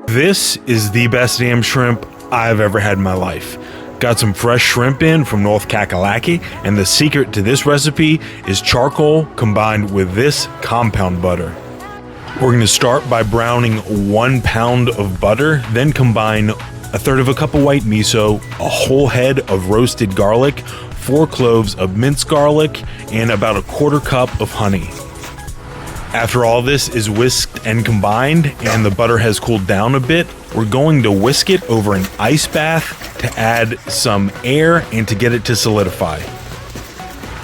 This is the best damn shrimp I've ever had in my life. Got some fresh shrimp in from North Kakalaki, and the secret to this recipe is charcoal combined with this compound butter. We're going to start by browning 1 pound of butter, then combine 1/3 cup of white miso, a whole head of roasted garlic, 4 cloves of minced garlic, and about 1/4 cup of honey. After all this is whisked and combined and the butter has cooled down a bit, we're going to whisk it over an ice bath to add some air and to get it to solidify.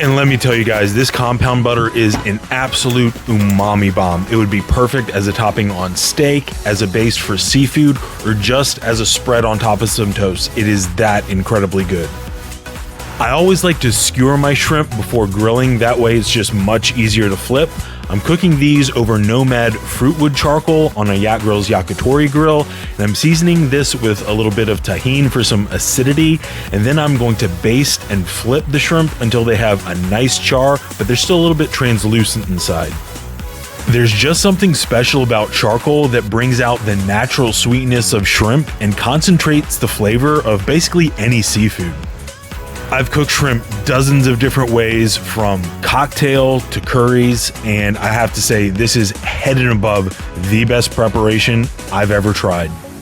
And let me tell you guys, this compound butter is an absolute umami bomb. It would be perfect as a topping on steak, as a base for seafood, or just as a spread on top of some toast. It is that incredibly good. I always like to skewer my shrimp before grilling, that way it's just much easier to flip. I'm cooking these over Nomad Fruitwood charcoal on a Yak Grill's Yakitori grill, and I'm seasoning this with a little bit of tahini for some acidity, and then I'm going to baste and flip the shrimp until they have a nice char, but they're still a little bit translucent inside. There's just something special about charcoal that brings out the natural sweetness of shrimp and concentrates the flavor of basically any seafood. I've cooked shrimp dozens of different ways, from cocktail to curries, and I have to say this is head and above the best preparation I've ever tried.